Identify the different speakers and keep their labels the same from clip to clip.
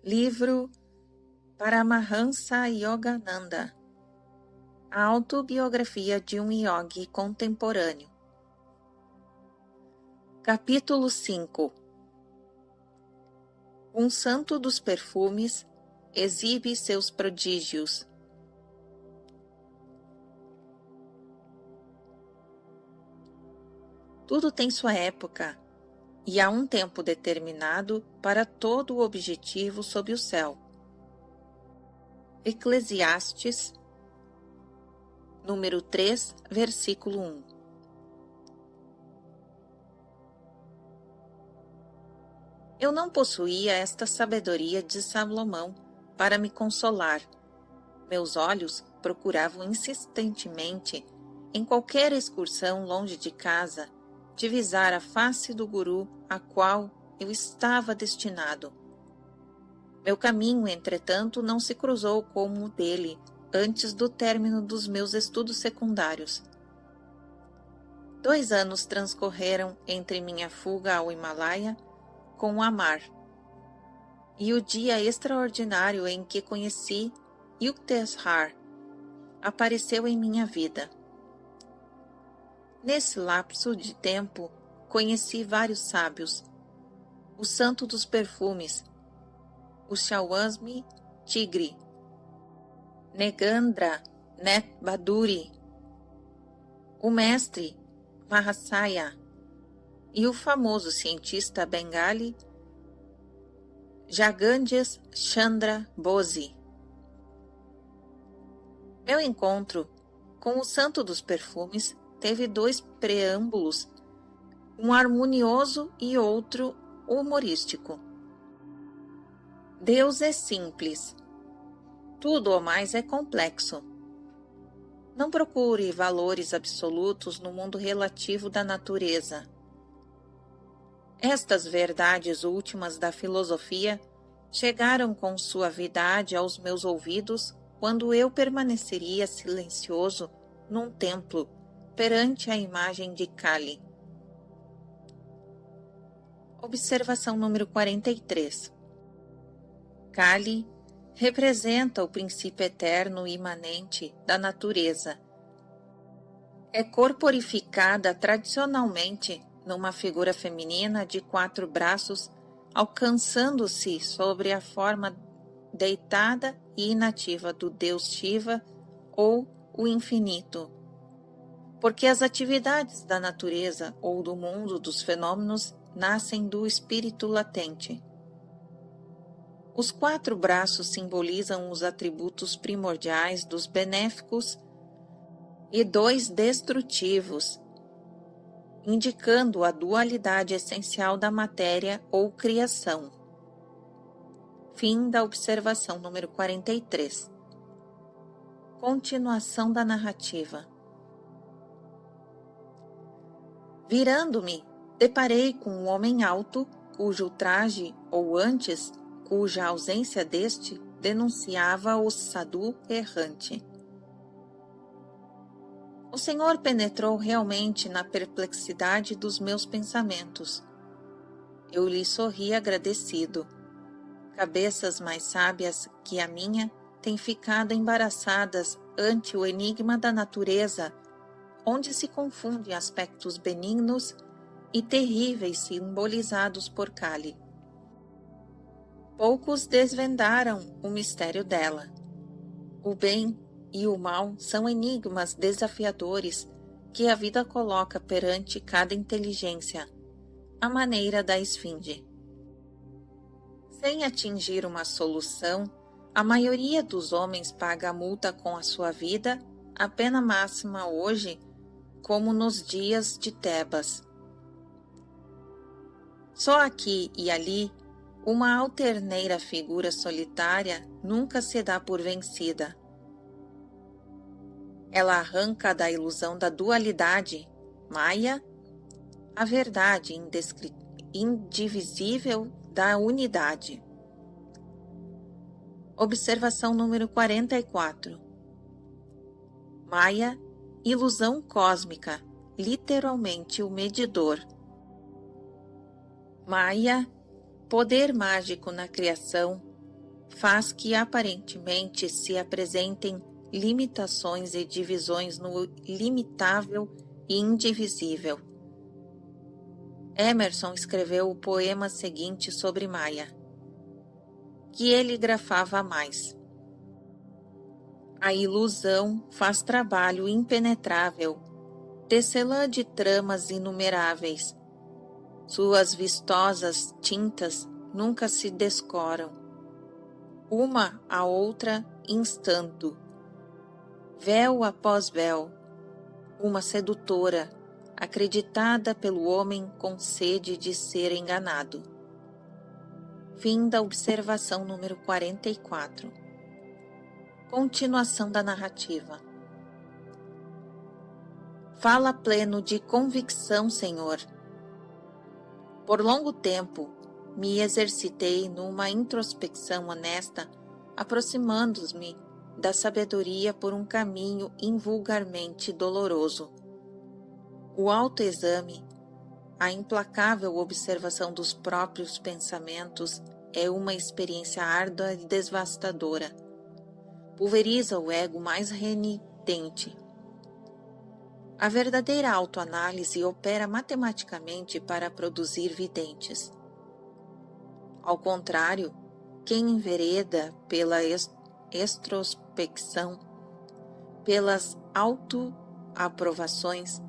Speaker 1: Livro Paramahansa Yogananda, a autobiografia de um yogi contemporâneo. Capítulo 5. Um santo dos perfumes exibe seus prodígios. Tudo tem sua época, e há um tempo determinado para todo o objetivo sob o céu. Eclesiastes, número 3, versículo 1. Eu não possuía esta sabedoria de Salomão para me consolar. Meus olhos procuravam insistentemente, em qualquer excursão longe de casa, divisar a face do guru a qual eu estava destinado. Meu caminho, entretanto, não se cruzou com o dele antes do término dos meus estudos secundários. 2 anos transcorreram entre minha fuga ao Himalaia com o Amar e o dia extraordinário em que conheci Yukteswar apareceu em minha vida. Nesse lapso de tempo, conheci vários sábios, o santo dos perfumes, o Shawasmi Tigre, Negandra Net Baduri, o mestre Mahasaya e o famoso cientista bengali Jagannadh Chandra Bose. Meu encontro com o santo dos perfumes teve 2 preâmbulos, um harmonioso e outro humorístico. Deus é simples. Tudo o mais é complexo. Não procure valores absolutos no mundo relativo da natureza. Estas verdades últimas da filosofia chegaram com suavidade aos meus ouvidos quando eu permaneceria silencioso num templo perante a imagem de Kali. Observação número 43. Kali representa o princípio eterno e imanente da natureza. É corporificada tradicionalmente numa figura feminina de 4 braços, alcançando-se sobre a forma deitada e inativa do deus Shiva ou o infinito. Porque as atividades da natureza ou do mundo dos fenômenos nascem do espírito latente. Os 4 braços simbolizam os atributos primordiais dos benéficos e 2 destrutivos, indicando a dualidade essencial da matéria ou criação. Fim da observação número 43. Continuação da narrativa. Virando-me, deparei com um homem alto, cujo traje, ou antes, cuja ausência deste, denunciava o sadhu errante. O Senhor penetrou realmente na perplexidade dos meus pensamentos. Eu lhe sorri agradecido. Cabeças mais sábias que a minha têm ficado embaraçadas ante o enigma da natureza, onde se confundem aspectos benignos e terríveis simbolizados por Kali. Poucos desvendaram o mistério dela. O bem e o mal são enigmas desafiadores que a vida coloca perante cada inteligência, à maneira da esfinge. Sem atingir uma solução, a maioria dos homens paga a multa com a sua vida, a pena máxima hoje, como nos dias de Tebas. Só aqui e ali, uma alterneira figura solitária nunca se dá por vencida. Ela arranca da ilusão da dualidade, Maya, a verdade indivisível da unidade. Observação número 44. Maya, ilusão cósmica, literalmente o medidor. Maya, poder mágico na criação, faz que aparentemente se apresentem limitações e divisões no limitável e indivisível. Emerson escreveu o poema seguinte sobre Maia, que ele grafava a mais. A ilusão faz trabalho impenetrável, tecelã de tramas inumeráveis. Suas vistosas tintas nunca se descoram, uma a outra instando, véu após véu, uma sedutora, acreditada pelo homem com sede de ser enganado. Fim da observação número 44. Continuação da narrativa. Fala pleno de convicção, Senhor. Por longo tempo, me exercitei numa introspecção honesta, aproximando-me da sabedoria por um caminho invulgarmente doloroso. O autoexame, a implacável observação dos próprios pensamentos, é uma experiência árdua e devastadora. Pulveriza o ego mais renitente. A verdadeira autoanálise opera matematicamente para produzir videntes. Ao contrário, quem envereda pela extrospecção, pelas autoaprovações,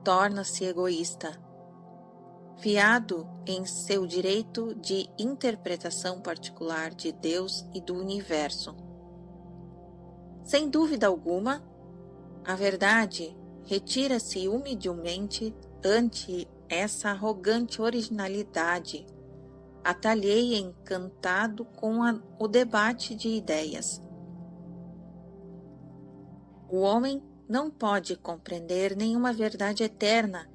Speaker 1: torna-se egoísta, fiado em seu direito de interpretação particular de Deus e do universo. Sem dúvida alguma, a verdade retira-se humildemente ante essa arrogante originalidade, atalhei encantado com o debate de ideias. O homem não pode compreender nenhuma verdade eterna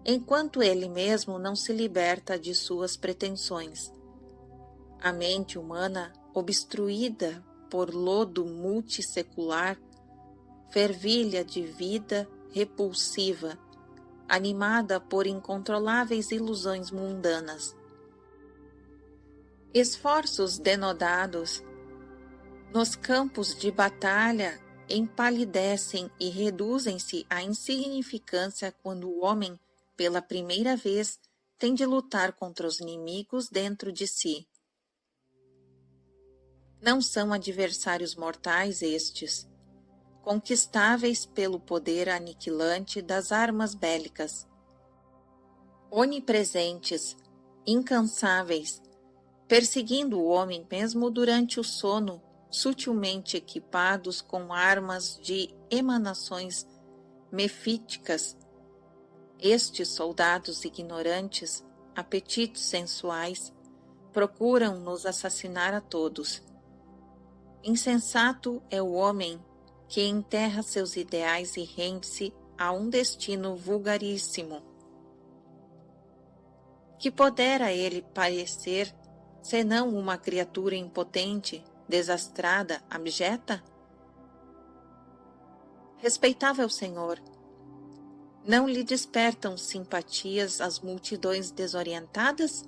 Speaker 1: enquanto ele mesmo não se liberta de suas pretensões. A mente humana, obstruída por lodo multissecular, fervilha de vida repulsiva, animada por incontroláveis ilusões mundanas. Esforços denodados nos campos de batalha empalidecem e reduzem-se à insignificância quando o homem, pela primeira vez, tem de lutar contra os inimigos dentro de si. Não são adversários mortais estes, conquistáveis pelo poder aniquilante das armas bélicas. Onipresentes, incansáveis, perseguindo o homem mesmo durante o sono, sutilmente equipados com armas de emanações mefíticas. Estes soldados ignorantes, apetites sensuais, procuram nos assassinar a todos. Insensato é o homem que enterra seus ideais e rende-se a um destino vulgaríssimo. Que pudera ele parecer, senão uma criatura impotente, desastrada, abjeta? Respeitável Senhor, não lhe despertam simpatias as multidões desorientadas?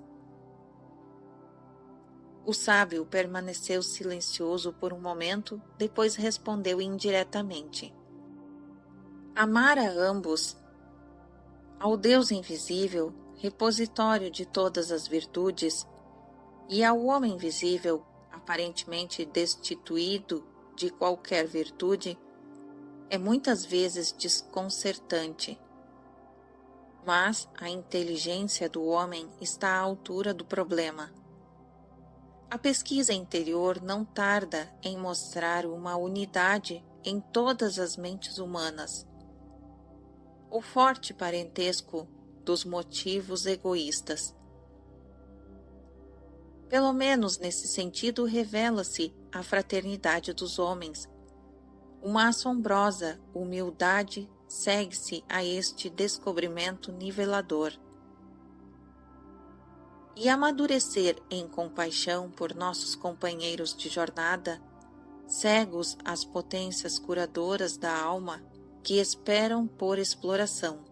Speaker 1: O sábio permaneceu silencioso por um momento, depois respondeu indiretamente. Amar a ambos, ao Deus invisível, repositório de todas as virtudes, e ao homem visível, aparentemente destituído de qualquer virtude, é muitas vezes desconcertante. Mas a inteligência do homem está à altura do problema. A pesquisa interior não tarda em mostrar uma unidade em todas as mentes humanas. O forte parentesco dos motivos egoístas. Pelo menos nesse sentido revela-se a fraternidade dos homens. Uma assombrosa humildade segue-se a este descobrimento nivelador. E amadurecer em compaixão por nossos companheiros de jornada, cegos às potências curadoras da alma que esperam por exploração.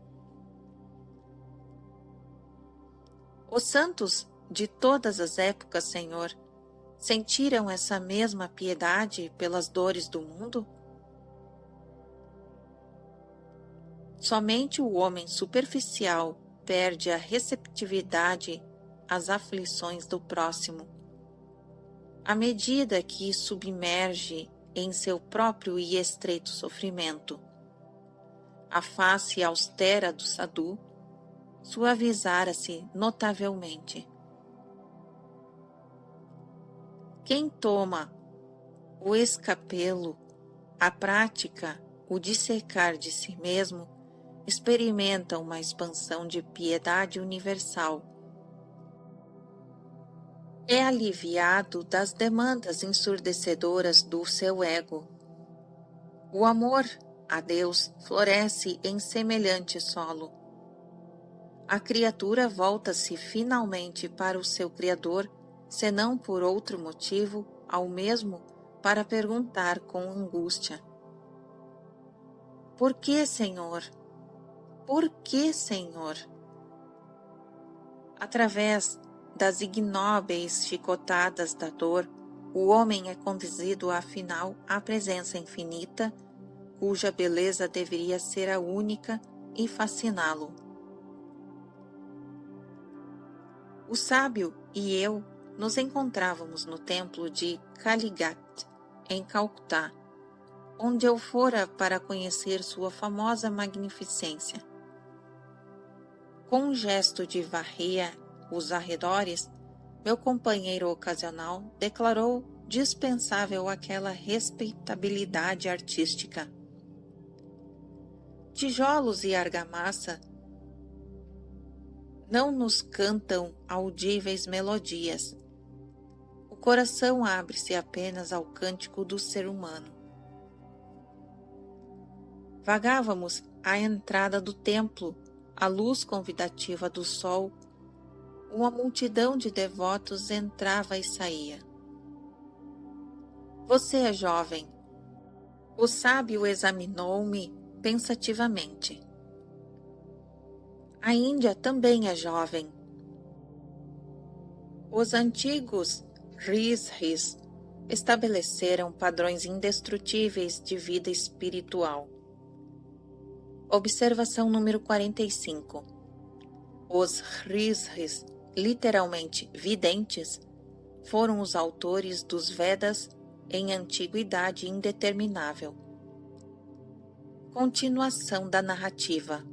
Speaker 1: Os santos de todas as épocas, Senhor, sentiram essa mesma piedade pelas dores do mundo? Somente o homem superficial perde a receptividade às aflições do próximo, à medida que submerge em seu próprio e estreito sofrimento. A face austera do sadhu suavizara-se notavelmente. Quem toma o escapelo, a prática, o dissecar de si mesmo, experimenta uma expansão de piedade universal. É aliviado das demandas ensurdecedoras do seu ego. O amor a Deus floresce em semelhante solo. A criatura volta-se finalmente para o seu Criador, senão por outro motivo, ao mesmo para perguntar com angústia: Por que, Senhor? Por que, Senhor? Através das ignóbeis chicotadas da dor, o homem é conduzido afinal à presença infinita, cuja beleza deveria ser a única e fasciná-lo. O sábio e eu nos encontrávamos no templo de Kalighat, em Calcutá, onde eu fora para conhecer sua famosa magnificência. Com um gesto de varrer os arredores, meu companheiro ocasional declarou dispensável aquela respeitabilidade artística. Tijolos e argamassa não nos cantam audíveis melodias. O coração abre-se apenas ao cântico do ser humano. Vagávamos à entrada do templo, à luz convidativa do sol. Uma multidão de devotos entrava e saía. Você é jovem. O sábio examinou-me pensativamente. A Índia também é jovem. Os antigos rishis estabeleceram padrões indestrutíveis de vida espiritual. Observação número 45. Os rishis, literalmente videntes, foram os autores dos Vedas em antiguidade indeterminável. Continuação da narrativa.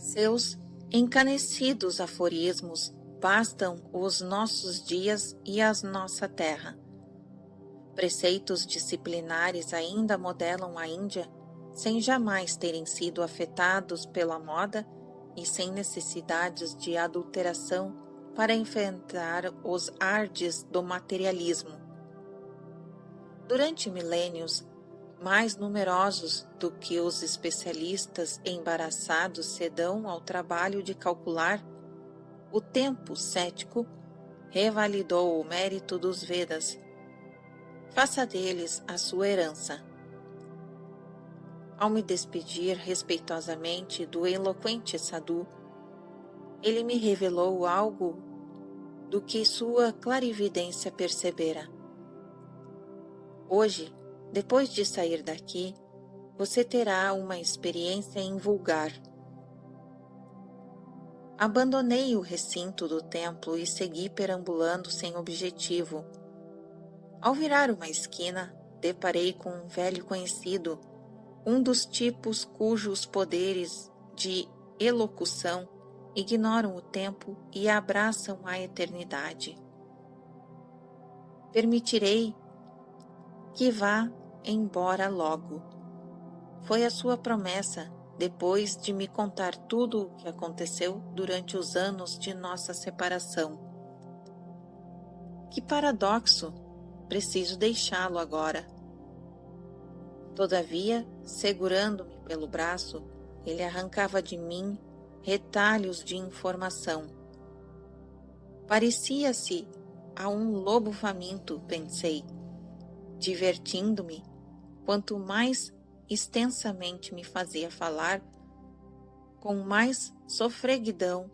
Speaker 1: Seus encanecidos aforismos bastam os nossos dias e a nossa terra. Preceitos disciplinares ainda modelam a Índia, sem jamais terem sido afetados pela moda e sem necessidades de adulteração para enfrentar os ardes do materialismo. Durante milênios, mais numerosos do que os especialistas embaraçados se dão ao trabalho de calcular, o tempo cético revalidou o mérito dos Vedas. Faça deles a sua herança. Ao me despedir respeitosamente do eloquente sadhu, ele me revelou algo do que sua clarividência percebera. Hoje, depois de sair daqui, você terá uma experiência invulgar. Abandonei o recinto do templo e segui perambulando sem objetivo. Ao virar uma esquina, deparei com um velho conhecido, um dos tipos cujos poderes de elocução ignoram o tempo e abraçam a eternidade. Permitirei que vá embora logo. Foi a sua promessa, depois de me contar tudo o que aconteceu durante os anos de nossa separação. Que paradoxo! Preciso deixá-lo agora. Todavia, segurando-me pelo braço, ele arrancava de mim retalhos de informação. Parecia-se a um lobo faminto, pensei, divertindo-me, quanto mais extensamente me fazia falar, com mais sofreguidão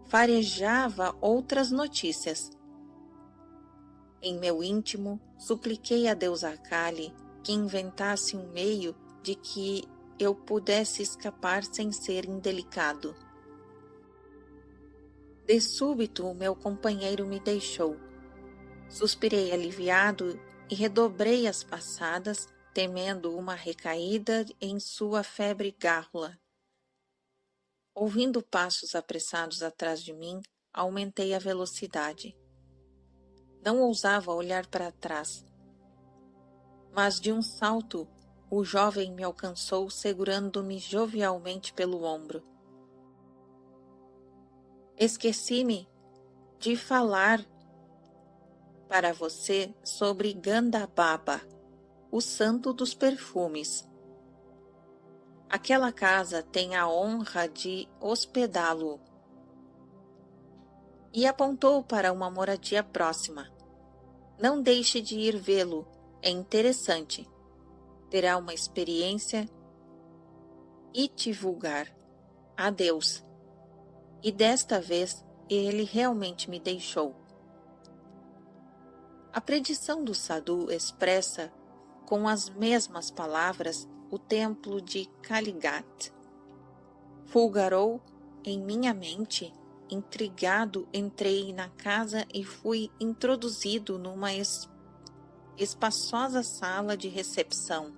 Speaker 1: farejava outras notícias. Em meu íntimo, supliquei a deusa Kali que inventasse um meio de que eu pudesse escapar sem ser indelicado. De súbito, o meu companheiro me deixou. Suspirei aliviado e redobrei as passadas, temendo uma recaída em sua febre gárrula. Ouvindo passos apressados atrás de mim, aumentei a velocidade. Não ousava olhar para trás. Mas de um salto, o jovem me alcançou, segurando-me jovialmente pelo ombro. Esqueci-me de falar para você sobre Gandababa, o santo dos perfumes. Aquela casa tem a honra de hospedá-lo. E apontou para uma moradia próxima. Não deixe de ir vê-lo, é interessante. Terá uma experiência vulgar. Adeus. E desta vez ele realmente me deixou. A predição do Sadhu expressa com as mesmas palavras o templo de Kalighat. Fulgurou em minha mente. Intrigado, entrei na casa e fui introduzido numa espaçosa sala de recepção.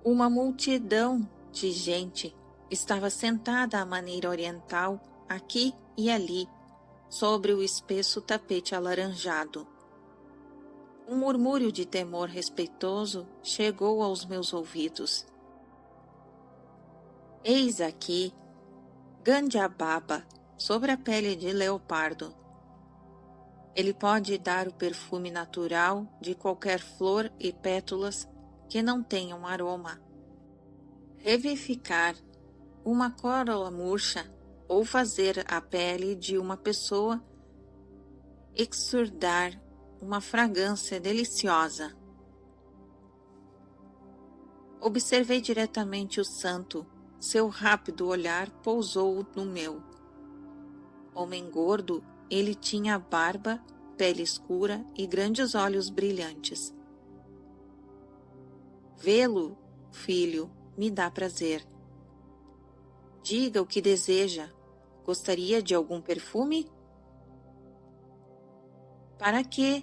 Speaker 1: Uma multidão de gente estava sentada à maneira oriental, aqui e ali, sobre o espesso tapete alaranjado. Um murmúrio de temor respeitoso chegou aos meus ouvidos. Eis aqui Gandababa, sobre a pele de leopardo. Ele pode dar o perfume natural de qualquer flor e pétalas que não tenham aroma, revivificar uma corola murcha ou fazer a pele de uma pessoa exudar uma fragrância deliciosa. Observei diretamente o santo. Seu rápido olhar pousou no meu. Homem gordo, ele tinha barba, pele escura e grandes olhos brilhantes. Vê-lo, filho, me dá prazer. Diga o que deseja. Gostaria de algum perfume? Para quê?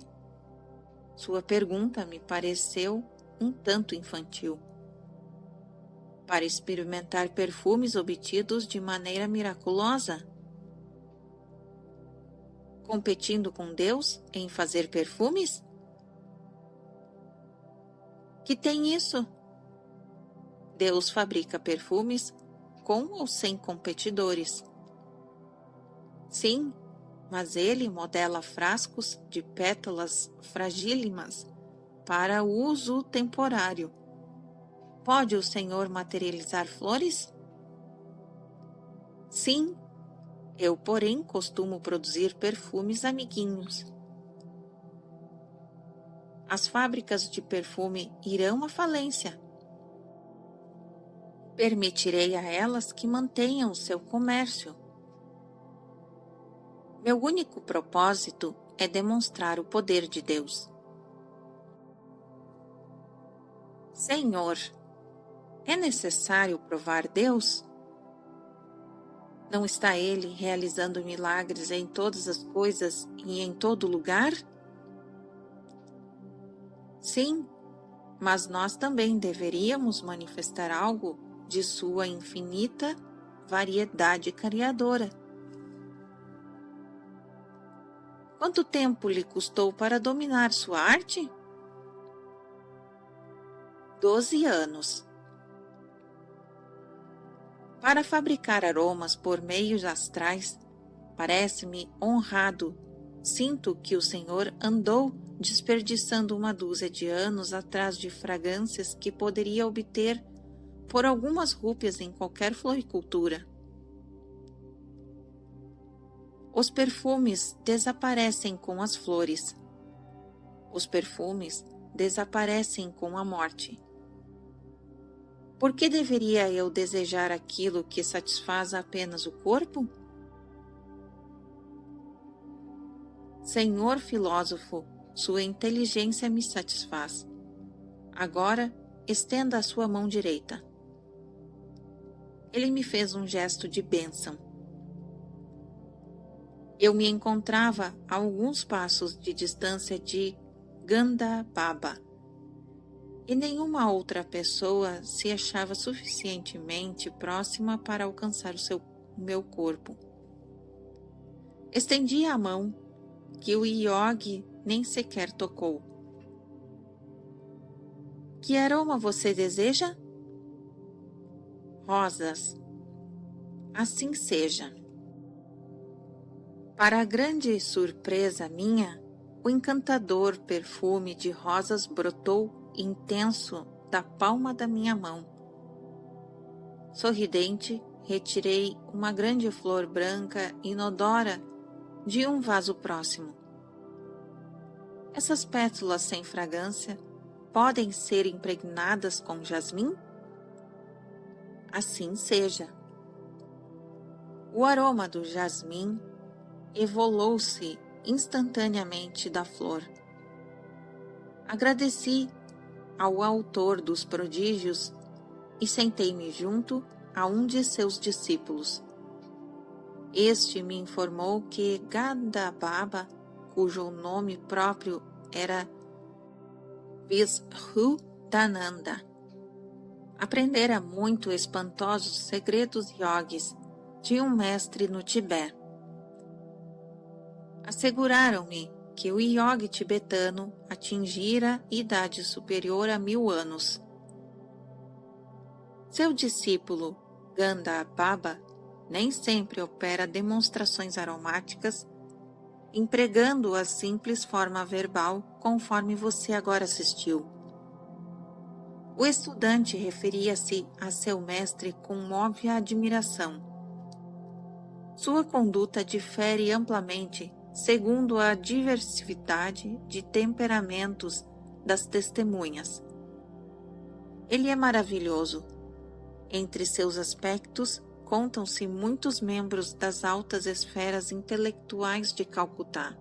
Speaker 1: Sua pergunta me pareceu um tanto infantil. Para experimentar perfumes obtidos de maneira miraculosa? Competindo com Deus em fazer perfumes? Que tem isso? Deus fabrica perfumes com ou sem competidores. Sim, mas ele modela frascos de pétalas fragílimas para uso temporário. Pode o Senhor materializar flores? Sim, eu, porém, costumo produzir perfumes amiguinhos. As fábricas de perfume irão à falência. Permitirei a elas que mantenham o seu comércio. Meu único propósito é demonstrar o poder de Deus. Senhor, é necessário provar Deus? Não está Ele realizando milagres em todas as coisas e em todo lugar? Sim, mas nós também deveríamos manifestar algo de sua infinita variedade criadora. Quanto tempo lhe custou para dominar sua arte? 12 anos. Para fabricar aromas por meios astrais, parece-me honrado. Sinto que o Senhor andou desperdiçando uma dúzia de anos atrás de fragrâncias que poderia obter por algumas rúpias em qualquer floricultura. Os perfumes desaparecem com as flores. Os perfumes desaparecem com a morte. Por que deveria eu desejar aquilo que satisfaz apenas o corpo? Senhor filósofo, sua inteligência me satisfaz. Agora, estenda a sua mão direita. Ele me fez um gesto de bênção. Eu me encontrava a alguns passos de distância de Gandhababa, e nenhuma outra pessoa se achava suficientemente próxima para alcançar o meu corpo. Estendi a mão, que o iogue nem sequer tocou. Que aroma você deseja? Rosas. Assim seja. Para a grande surpresa minha, o encantador perfume de rosas brotou intenso da palma da minha mão. Sorridente, retirei uma grande flor branca inodora de um vaso próximo. Essas pétalas sem fragrância podem ser impregnadas com jasmim? Assim seja. O aroma do jasmim evolou-se instantaneamente da flor. Agradeci ao autor dos prodígios e sentei-me junto a um de seus discípulos. Este me informou que Gandhababa, cujo nome próprio era Vishuddhananda, aprendera muito espantosos segredos yogis de um mestre no Tibete. Asseguraram-me que o yogi tibetano atingira idade superior a 1000 anos. Seu discípulo, Gandhababa, nem sempre opera demonstrações aromáticas, empregando a simples forma verbal conforme você agora assistiu. O estudante referia-se a seu mestre com óbvia admiração. Sua conduta difere amplamente segundo a diversidade de temperamentos das testemunhas. Ele é maravilhoso. Entre seus aspectos, contam-se muitos membros das altas esferas intelectuais de Calcutá.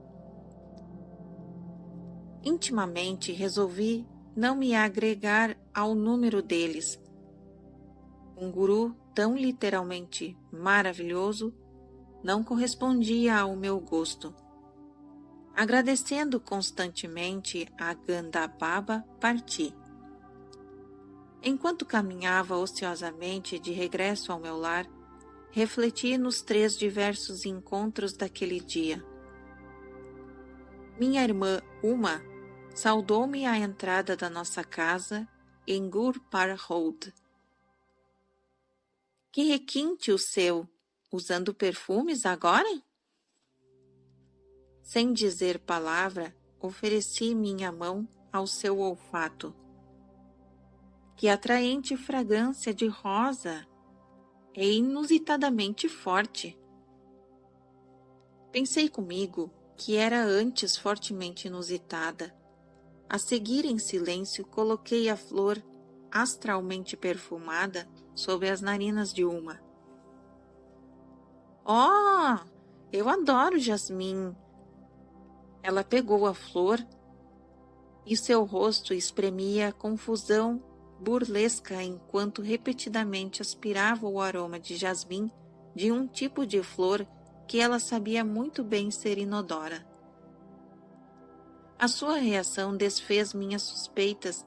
Speaker 1: Intimamente resolvi não me agregar ao número deles. Um guru tão literalmente maravilhoso não correspondia ao meu gosto. Agradecendo constantemente a Gandhababa, parti. Enquanto caminhava ociosamente de regresso ao meu lar, refleti nos 3 diversos encontros daquele dia. Minha irmã Uma saudou-me à entrada da nossa casa em Gurpar Road. Que requinte o seu, usando perfumes agora? Sem dizer palavra, ofereci minha mão ao seu olfato. Que atraente fragrância de rosa! É inusitadamente forte. Pensei comigo que era antes fortemente inusitada. A seguir, em silêncio, coloquei a flor astralmente perfumada sobre as narinas de Uma. Oh, eu adoro jasmim! Ela pegou a flor e seu rosto espremia confusão burlesca enquanto repetidamente aspirava o aroma de jasmim de um tipo de flor que ela sabia muito bem ser inodora. A sua reação desfez minhas suspeitas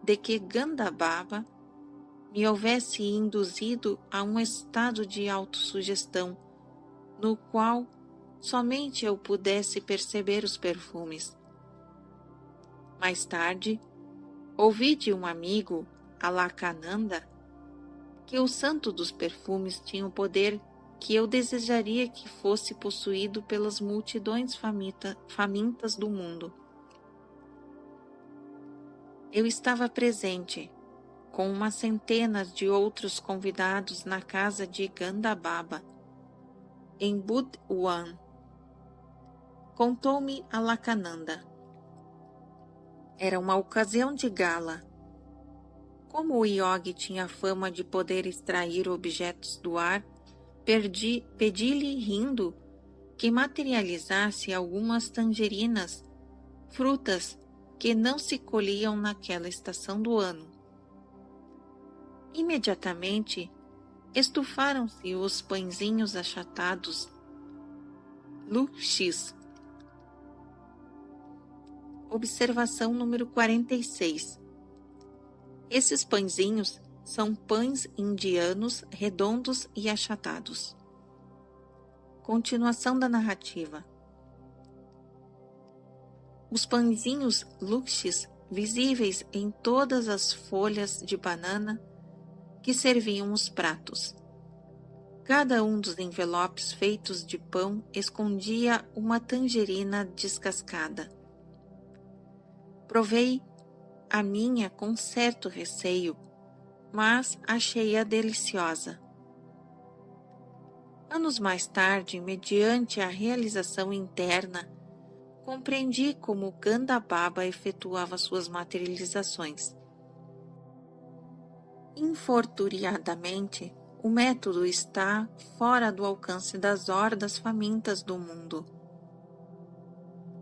Speaker 1: de que Gandhababa me houvesse induzido a um estado de autossugestão, no qual somente eu pudesse perceber os perfumes. Mais tarde, ouvi de um amigo, Alakananda, que o santo dos perfumes tinha o poder que eu desejaria que fosse possuído pelas multidões famintas do mundo. Eu estava presente, com umas centenas de outros convidados na casa de Gandhababa, em Budwan. Contou-me Alakananda. Era uma ocasião de gala. Como o iogue tinha fama de poder extrair objetos do ar, pedi-lhe rindo que materializasse algumas tangerinas, frutas que não se colhiam naquela estação do ano. Imediatamente, estufaram-se os pãezinhos achatados, luxis. Observação número 46. Esses pãezinhos são pães indianos redondos e achatados. Continuação da narrativa. Os pãezinhos luxis visíveis em todas as folhas de banana que serviam os pratos. Cada um dos envelopes feitos de pão escondia uma tangerina descascada. Provei a minha com certo receio, mas achei-a deliciosa. Anos mais tarde, mediante a realização interna, compreendi como Gandababa efetuava suas materializações. Infortuniadamente, o método está fora do alcance das hordas famintas do mundo.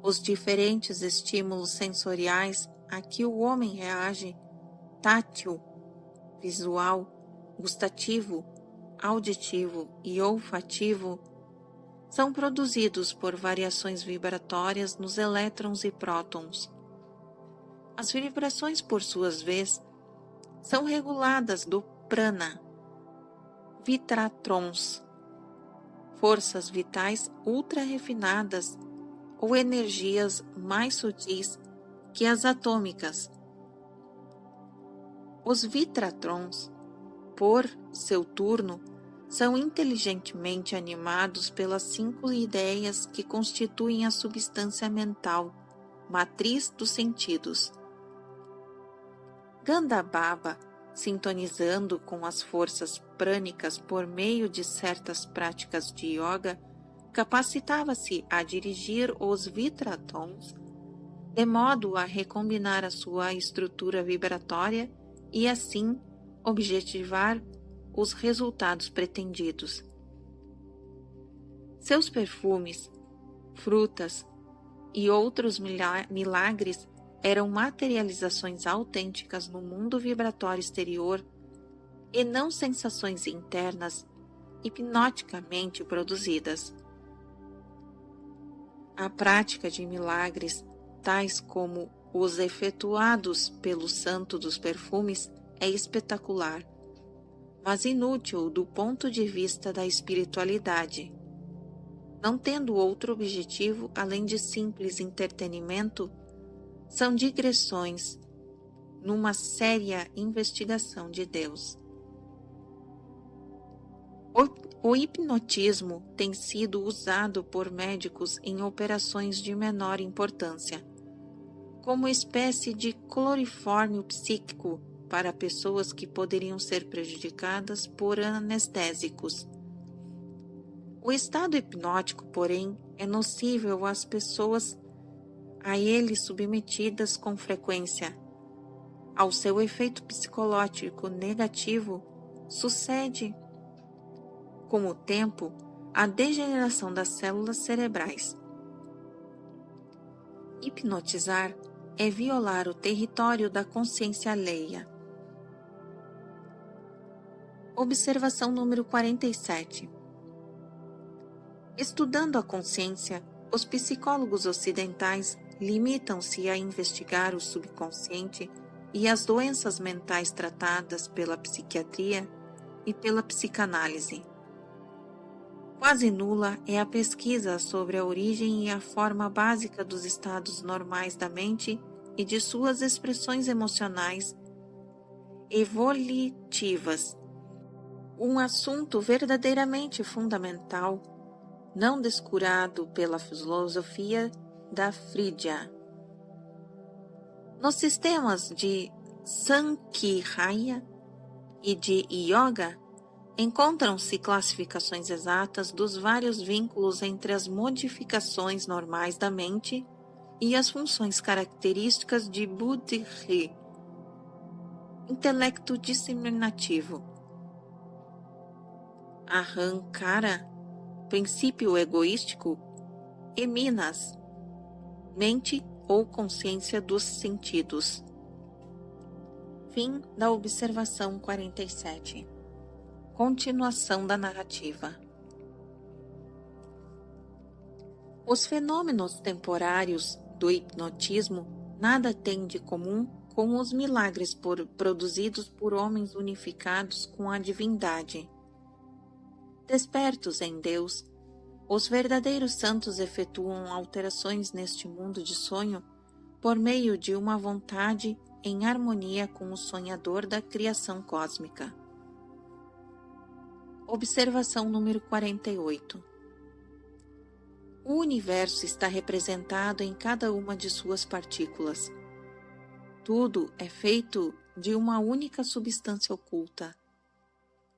Speaker 1: Os diferentes estímulos sensoriais a que o homem reage, tátil, visual, gustativo, auditivo e olfativo, são produzidos por variações vibratórias nos elétrons e prótons. As vibrações, por sua vez, são reguladas do prana, vitratrons, forças vitais ultra-refinadas ou energias mais sutis que as atômicas. Os vitratrons, por seu turno, são inteligentemente animados pelas 5 ideias que constituem a substância mental, matriz dos sentidos. Gandababa, sintonizando com as forças prânicas por meio de certas práticas de yoga, capacitava-se a dirigir os vitratrons de modo a recombinar a sua estrutura vibratória e, assim, objetivar os resultados pretendidos. Seus perfumes, frutas e outros milagres eram materializações autênticas no mundo vibratório exterior e não sensações internas hipnoticamente produzidas. A prática de milagres, tais como os efetuados pelo santo dos perfumes, é espetacular, mas inútil do ponto de vista da espiritualidade. Não tendo outro objetivo além de simples entretenimento, são digressões numa séria investigação de Deus. O hipnotismo tem sido usado por médicos em operações de menor importância, como espécie de clorifórmio psíquico para pessoas que poderiam ser prejudicadas por anestésicos. O estado hipnótico, porém, é nocível às pessoas a ele submetidas com frequência. Ao seu efeito psicológico negativo, sucede, com o tempo, a degeneração das células cerebrais. Hipnotizar é violar o território da consciência alheia. Observação número 47. Estudando a consciência, os psicólogos ocidentais limitam-se a investigar o subconsciente e as doenças mentais tratadas pela psiquiatria e pela psicanálise. Quase nula é a pesquisa sobre a origem e a forma básica dos estados normais da mente e de suas expressões emocionais evolutivas, um assunto verdadeiramente fundamental, não descurado pela filosofia da Frígia. Nos sistemas de Sankhya e de Yoga, encontram-se classificações exatas dos vários vínculos entre as modificações normais da mente e as funções características de Buddhi, intelecto disseminativo. Ahankara, princípio egoístico, eminas, mente ou consciência dos sentidos. Fim da observação 47. Continuação da narrativa. Os fenômenos temporários do hipnotismo nada têm de comum com os milagres produzidos por homens unificados com a divindade. Despertos em Deus, os verdadeiros santos efetuam alterações neste mundo de sonho por meio de uma vontade em harmonia com o sonhador da criação cósmica. Observação número 48. O universo está representado em cada uma de suas partículas. Tudo é feito de uma única substância oculta.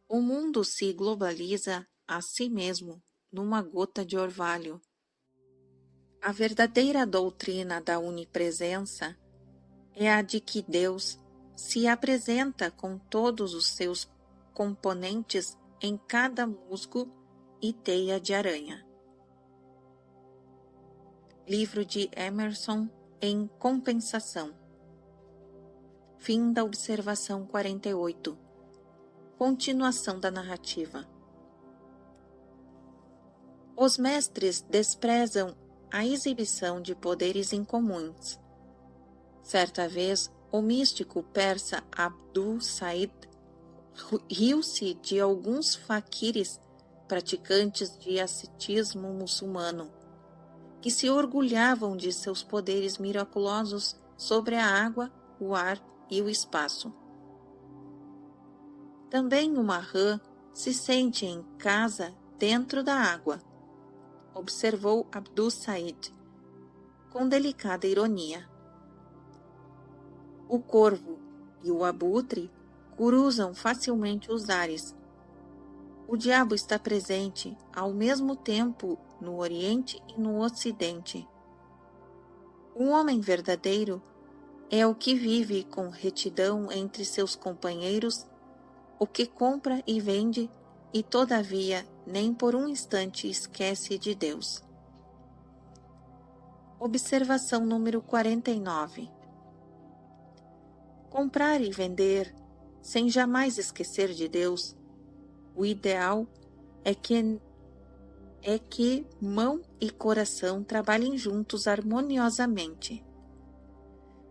Speaker 1: O mundo se globaliza a si mesmo numa gota de orvalho. A verdadeira doutrina da onipresença é a de que Deus se apresenta com todos os seus componentes em cada musgo e teia de aranha. Livro de Emerson em Compensação. Fim da observação 48. Continuação da narrativa. Os mestres desprezam a exibição de poderes incomuns. Certa vez, o místico persa Abdul Said riu-se de alguns faquires praticantes de ascetismo muçulmano, que se orgulhavam de seus poderes miraculosos sobre a água, o ar e o espaço. Também uma rã se sente em casa dentro da água, observou Abdul Said, com delicada ironia. O corvo e o abutre cruzam facilmente os ares. O diabo está presente ao mesmo tempo no Oriente e no Ocidente. O homem verdadeiro é o que vive com retidão entre seus companheiros, o que compra e vende e, todavia, nem por um instante esquece de Deus. Observação número 49. Comprar e vender, sem jamais esquecer de Deus, o ideal é que mão e coração trabalhem juntos harmoniosamente.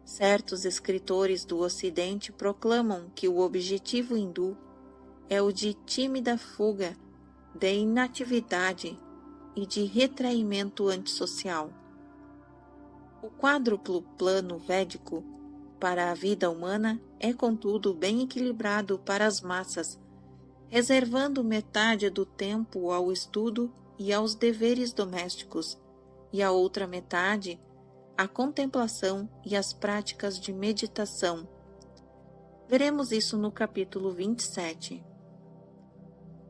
Speaker 1: Certos escritores do Ocidente proclamam que o objetivo hindu é o de tímida fuga, de inatividade e de retraimento antissocial. O quádruplo plano védico para a vida humana é, contudo, bem equilibrado para as massas, reservando metade do tempo ao estudo e aos deveres domésticos, e a outra metade à contemplação e às práticas de meditação. Veremos isso no capítulo 27.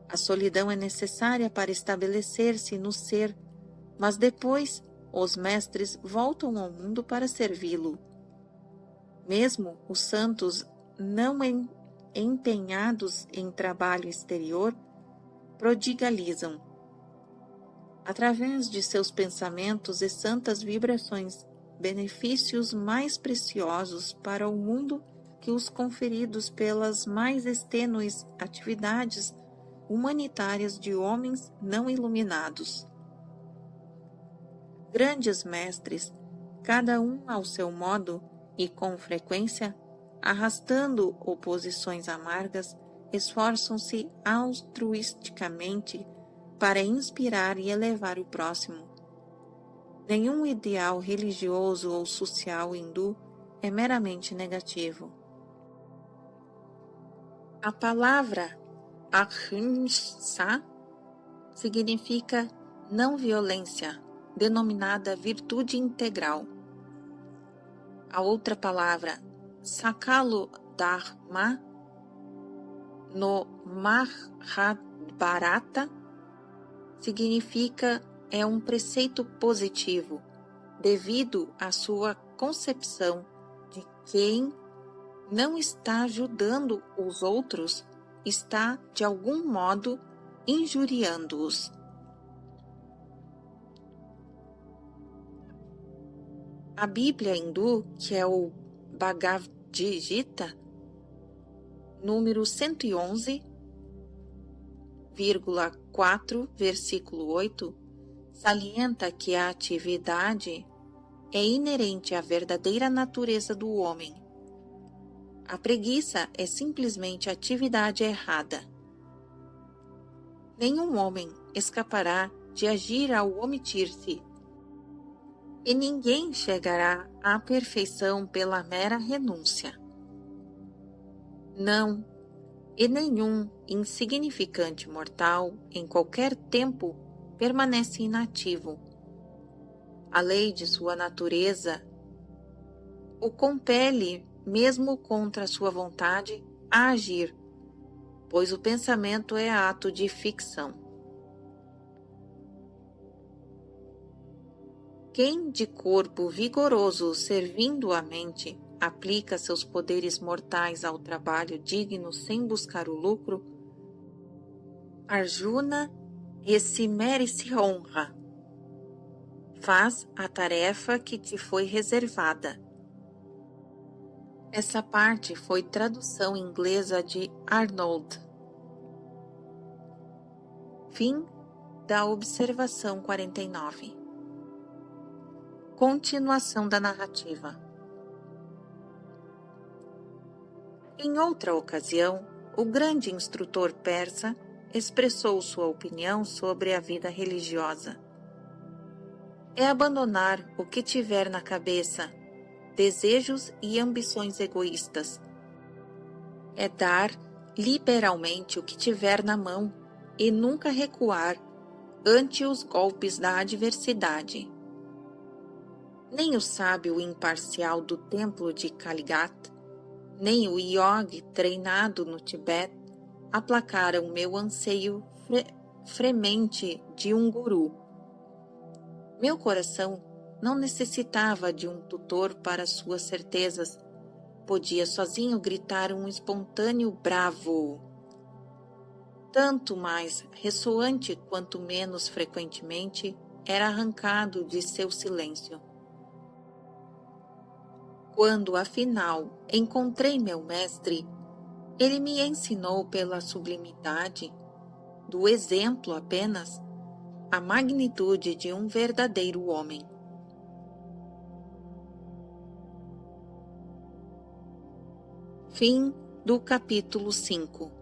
Speaker 1: A solidão é necessária para estabelecer-se no ser, mas depois os mestres voltam ao mundo para servi-lo. Mesmo os santos não empenhados em trabalho exterior prodigalizam, através de seus pensamentos e santas vibrações, benefícios mais preciosos para o mundo que os conferidos pelas mais estênues atividades humanitárias de homens não iluminados. Grandes mestres, cada um ao seu modo e com frequência, arrastando oposições amargas, esforçam-se altruisticamente para inspirar e elevar o próximo. Nenhum ideal religioso ou social hindu é meramente negativo. A palavra ahimsa significa não violência, denominada virtude integral. A outra palavra, Sakalo Dharma, no Mahabharata, significa é um preceito positivo, devido à sua concepção de quem não está ajudando os outros, está, de algum modo, injuriando-os. A Bíblia hindu, que é o Bhagavad Gita, número 111,4, versículo 8, salienta que a atividade é inerente à verdadeira natureza do homem. A preguiça é simplesmente a atividade errada. Nenhum homem escapará de agir ao omitir-se, e ninguém chegará à perfeição pela mera renúncia. Não, e nenhum insignificante mortal, em qualquer tempo, permanece inativo. A lei de sua natureza o compele, mesmo contra sua vontade, a agir, pois o pensamento é ato de ficção. Quem de corpo vigoroso servindo a mente aplica seus poderes mortais ao trabalho digno sem buscar o lucro, Arjuna, esse merece honra. Faz a tarefa que te foi reservada. Essa parte foi tradução inglesa de Arnold. Fim da observação 49. Continuação da narrativa. Em outra ocasião, o grande instrutor persa expressou sua opinião sobre a vida religiosa. É abandonar o que tiver na cabeça, desejos e ambições egoístas. É dar liberalmente o que tiver na mão e nunca recuar ante os golpes da adversidade. Nem o sábio imparcial do templo de Kaligat, nem o yogi treinado no Tibete aplacaram meu anseio fremente de um guru. Meu coração não necessitava de um tutor para suas certezas. Podia sozinho gritar um espontâneo bravo, tanto mais ressoante quanto menos frequentemente era arrancado de seu silêncio. Quando, afinal, encontrei meu mestre, ele me ensinou pela sublimidade do exemplo apenas a magnitude de um verdadeiro homem. Fim do capítulo 5.